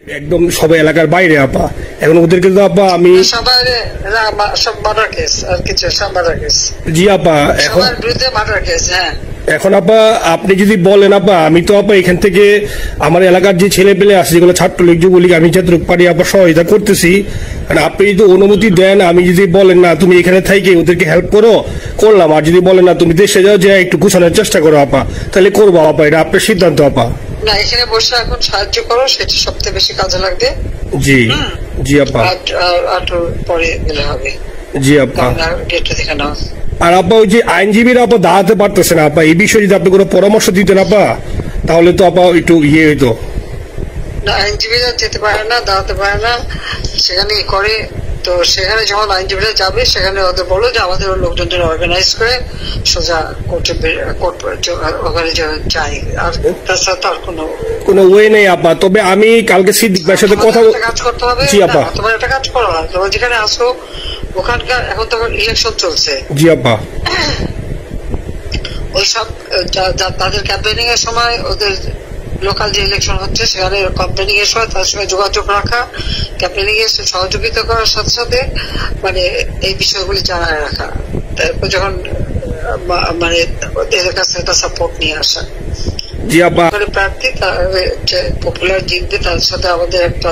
একদম সবাই এলাকার বাইরে আপা। এখন ওদেরকে তো আপা আমি জি আপা এখন আপা আপনি যদি বলেন আপা আমি তো আপা এখান থেকে আমার এলাকার যে ছেলে পেলে আছে যেগুলো ছাত্রলীগ যুবলীগ আমি যতটুকু পারি আপা সহায়তা করতেছি। আপনি যদি অনুমতি দেন আমি যদি বলেন না তুমি এখানে থেকে ওদেরকে হেল্প করো করলাম, আর যদি বলেন না তুমি দেশে যাও যে একটু গুছানোর চেষ্টা করো আপা তাহলে করবো আপা, এটা আপনার সিদ্ধান্ত আপা। না এখানে বসে এখন সাহায্য করো সেটা সবচেয়ে বেশি কাজে লাগবে। জি জি আপা আর পরে গেলে হবে। জি আপা ডেটটা দেখে নাও। আর আপা ওই যে আইনজীবীরা আপা দাঁড়াতে পারতেছে না আপা, এই বিষয়ে যদি আপনি কোনো পরামর্শ দিতেন আপা তাহলে তো আপা একটু ইয়ে হইতো। না আইনজীবীরা যেতে পারে না, দাঁড়াতে পারে না, সেখানে করে। তো সেখানে যখন আইনজীবীরা যাবে সেখানে ওদের বলো যে আমাদের লোকজন অর্গানাইজ করে সোজা কোর্টে ওখানে যাই, আর তাছাড়া তো আর কোনো ওয়ে নেই আপা। তবে আমি কালকে সিদ্দিক ভাইয়ের সাথে কথা কাজ করতে হবে। জি আপা তোমার একটা কাজ করো না, তোমার যেখানে আসো ওখানকার এখন তো ইলেকশন চলছে। জি আপা ওইসব তাদের ক্যাম্পেনিং এর সময় ওদের লোকাল যে ইলেকশন হচ্ছে সেখানে ক্যাম্পেনিং এর সময় তাদের সঙ্গে যোগাযোগ রাখা, ক্যাম্পেনিং এর সহযোগিতা করার সাথে সাথে মানে এই বিষয়গুলি জানায় রাখা, তারপর যখন মানে ওদের কাছে একটা সাপোর্ট নিয়ে আসা। জি আপা প্রার্থী পপুলার জিতবে তার সাথে আমাদের একটা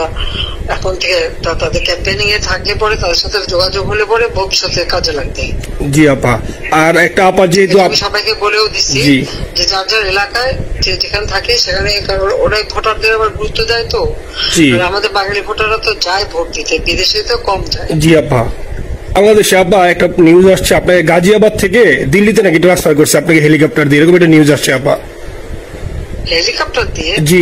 এখন থেকে তাদের ক্যাম্পেনিং এ থাকলে পরে তাদের সাথে যোগাযোগ হলে পরে ভবিষ্যতে কাজে লাগবে। জি আপা আর একটা আপা যেহেতু আমি সবাইকে বলেও দিচ্ছি যে যার যার এলাকায় যেখানে থাকে সেখানে ওরাই ভোটারদের আবার গুরুত্ব দেয়। তো আমাদের বাঙালি ভোটাররা তো যায় ভোট দিতে, বিদেশে তো কম যায়। জি আপা বাংলাদেশে আপা একটা নিউজ আসছে আপনাকে গাজিয়াবাদ থেকে দিল্লিতে নাকি ট্রান্সফার করছে আপনাকে হেলিকপ্টার দিয়ে, এরকম একটা নিউজ আসছে আপা। হেলিকপ্টার দিয়ে? জি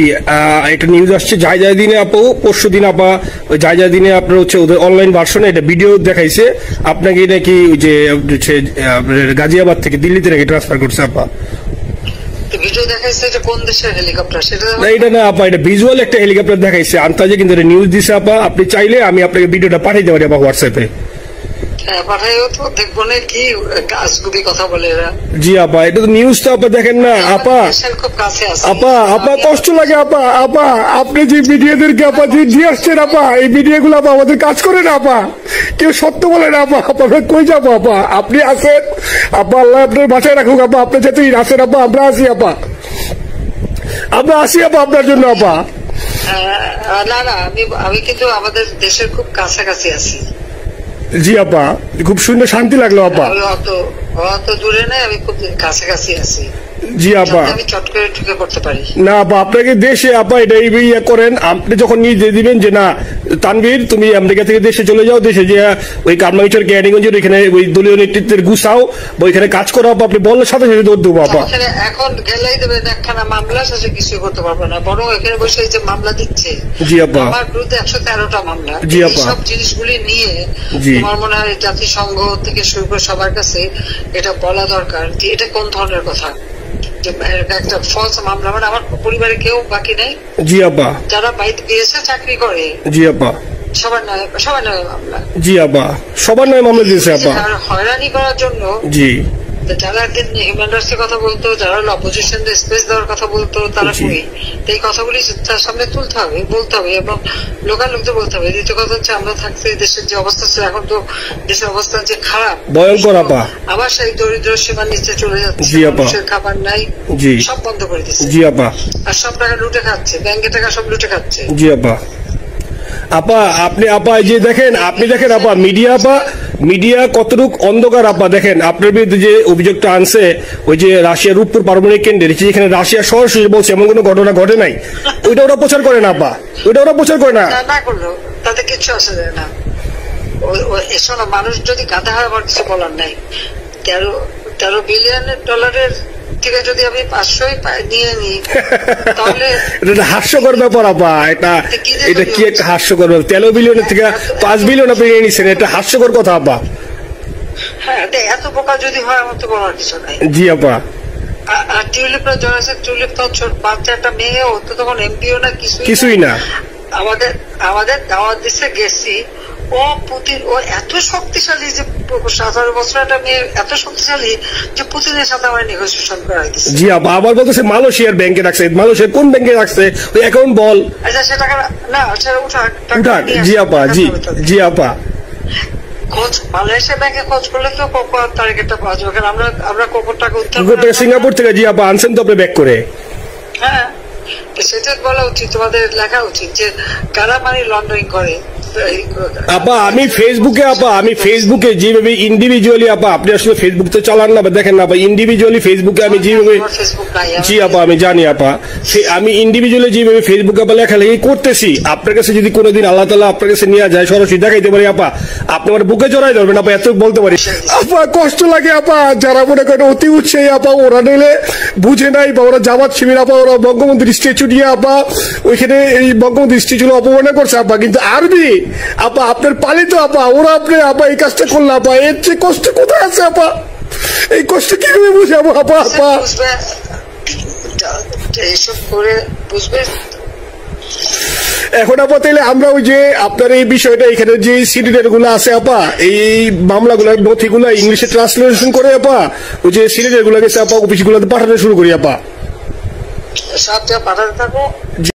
একটা নিউজ আসছে যায় দিনে আপু, পরশু দিন আপা ওই যায় দিনে আপনার হচ্ছে ওদের অনলাইন ভার্সনে এটা ভিডিও দেখাইছে আপনাকে নাকি ওই যে গাজিয়াবাদ থেকে দিল্লিতে নাকি ট্রান্সফার করছে আপা। ভিডিও দেখাইছে এটা কোন দেশের হেলিকপ্টার সেটা না এটা না আপা, এটা ভিজুয়াল একটা হেলিকপ্টার দেখাইছে আন্তাজে, কিন্তু এটা নিউজ দিছে আপা। আপনি চাইলে আমি আপনাকে ভিডিওটা পাঠিয়ে দেবো আপা হোয়াটসঅ্যাপে। জি আপা এটা তো নিউজ তো আপা দেখেন না আপা। আপা আপা কষ্ট লাগে আপা। আপা আপনি যে মিডিয়াদেরকে আপা যে দিয়ে আসছেন আপা, এই মিডিয়া গুলো আপা আমাদের কাজ করে না আপা, কেউ সত্য বলে না আপা। আপা কই যাবো আপা, আপনি আছেন আপা, আল্লাহ আপনার বাঁচায় রাখুক আপা, আপনি যেতেই আছেন আপা, আমরা আছি আপা, আমরা আসি আপা আপনার জন্য আপা। না না আমি কিন্তু আমাদের দেশের খুব কাছাকাছি আছি। জি আপা খুব সুন্দর শান্তি লাগলো আপা। অত দূরে নাই, আমি খুব কাছাকাছি আছি। জি আপা আমি চট করে ঢুকে পড়তে পারি না আপা, আপনাকে দেশে আপা এটা ইয়ে করেন, আপনি যখন নিজে দিবেন যে না তানভীর তুমি আমেরিকা থেকে দেশে চলে যাও, দেশে যে ওই কারমাইচর ক্যারিগঞ্জের ওইখানে ওই দলীয় নেতৃত্বের গুছাও বা ওইখানে কাজ করো আপা, আপনি বললে সাথে সাথে দৌড় দেবো আপা। এখন গেলেই দেবেন একখানা মামলা, শেষে কিছু করতে পারবো না, বরং এখানে বসে যে মামলা দিচ্ছে জি আপা আমার বিরুদ্ধে 113টা মামলা। জি আপা সব জিনিসগুলি নিয়ে আমার মনে হয় জাতিসংঘ থেকে শুরু করে সবার কাছে এটা বলা দরকার যে এটা কোন ধরনের কথা, একটা ফলস মামলা। মানে আমার পরিবারে কেউ বাকি নেই। জি আপা যারা বাইরে গিয়েছে চাকরি করে। জি আপা সবার নয় মামলা। জি আপা সবার নয় মামলা দিয়েছে আপা। হয়রানি করার জন্য জি যারা হিউম্যান রাইটস এর কথা বলতো, যারা অপোজিশন স্পেস দেওয়ার কথা বলতো, তারা কই? এই কথাগুলি তার সামনে তুলতে হবে, বলতে হবে এবং লোকাল লোকদের বলতে হবে। দ্বিতীয় কথা হচ্ছে আমরা থাকতে দেশের যে অবস্থা ছিল, এখন তো দেশের অবস্থা যে খারাপ ভয়ঙ্কর আপা, আবার সেই দরিদ্র সীমার নিচে চলে যাচ্ছে, মানুষের খাবার নাই, সব বন্ধ করে দিচ্ছে। জি আপা আর সব টাকা লুটে খাচ্ছে, ব্যাংকের টাকা সব লুটে খাচ্ছে। জি আপা আপা আপনি আপা যে দেখেন, আপনি দেখেন আপা মিডিয়া কতটুক অন্ধকার আপা। দেখেন আপনার বিরুদ্ধে যে অভিযোগটা আনছে ওই যে রাশিয়া রূপপুর পারমাণবিক কেন্দ্রে, যেখানে রাশিয়া সরাসরি বলছে এমন কোনো ঘটনা ঘটে নাই, ওইটা ওরা প্রচার করে না আপা, ওইটা ওরা প্রচার করে না। না করলো তাতে কিচ্ছু আসে যায় না। শোনো মানুষ যদি গাধা হয় আমার কিছু বলার নাই। 13 বিলিয়ন ডলারের থেকে যদি আমি 500 নিয়ে নিই তাহলে এটা হাস্যকর ব্যাপার আপা। এটা কি একটা হাস্যকর ব্যাপার, 13 বিলিয়নের থেকে 5 বিলিয়ন আপনি নিয়ে নিচ্ছেন, এটা হাস্যকর কথা আপা। হ্যাঁ এত বোকা যদি হয় আমার তো বলার কিছু নাই। জি আপা আর টিউলিপরা জড়াচ্ছে, টিউলিপ তো বাচ্চা একটা মেয়ে, ও তো তখন এমপিও না কিছুই না। আমাদের দাওয়াত দিচ্ছে গেছি, ও এত শক্তিশালী যে 17 বছর একটা মেয়ে এত শক্তিশালী যে পুতিনের সাথে আমার নেগোসিয়েশন করাই দিচ্ছে। জি আপা, আবার বলতেছে মালয়েশিয়ার ব্যাংকে রাখছে। মালয়েশিয়ার কোন ব্যাংকে রাখছে ওই অ্যাকাউন্ট বল। আচ্ছা সে টাকা না সেটা উঠাক। জি আপা, জি আপা। খোঁজ মালয়েশিয়া ব্যাংকে খোঁজ করলে তো কোকোর টার্গেটটা পাওয়া যাবে, কারণ আমরা কোকোর টাকা সিঙ্গাপুর থেকে। জি আপা, আনছেন তো আপনি ব্যাক করে। হ্যাঁ, সেটা বলা উচিত, তোমাদের লেখা উচিত যে কারা মানি লন্ডারিং করে। আপা আমি ফেসবুকে যেভাবে ইন্ডিভিজুয়ালি, আপা আপনি আসলে ফেসবুক তো চালান না বা দেখেন না, ইন্ডিভিজুয়ালি ফেসবুকে আমি যেভাবে, জি আপা আমি জানি আপা, আমি ইন্ডিভিজুয়ালি যেভাবে ফেসবুকে আপা লেখালেখি করতেছি, আপনার কাছে যদি কোনোদিন আল্লাহ তাআলা আপনার কাছে নিয়ে যায়, সরাসরি দেখাইতে পারি আপা, আপনি আমার বুকে জড়াই ধরবেন আপা, এত বলতে পারি। আপা কষ্ট লাগে আপা, যারা মনে করেন অতি উৎসাহী আপা, ওরা নিলে বুঝে নাই বা ওরা জামাত শিবির আপা, ওরা বঙ্গবন্ধুর স্ট্যাচু নিয়ে আপা ওইখানে এই বঙ্গবন্ধুর স্ট্যাচু অপমানে করছে আপা, কিন্তু আরবি আপা আপনার পালিত আপা, ওরা আপনি আপা এই কাজটা করলে আপা, এর চেয়ে কষ্ট কোথায় আছে আপা? এই কষ্ট কিভাবে বুঝাবো আপা? এইসব করে বুঝবে। এখন আপা তাইলে আমরা ওই যে আপনার এই বিষয়টা এখানে যে সিডিডের গুলো আছে আপা, এই মামলাগুলো নথিগুলো ইংলিশে ট্রান্সলেশন করে আপা ওই যে সিডিডের গুলো গেছে আপা অফিস গুলোতে পাঠাতে শুরু করি আপা। সাথে পাঠাতে থাকো।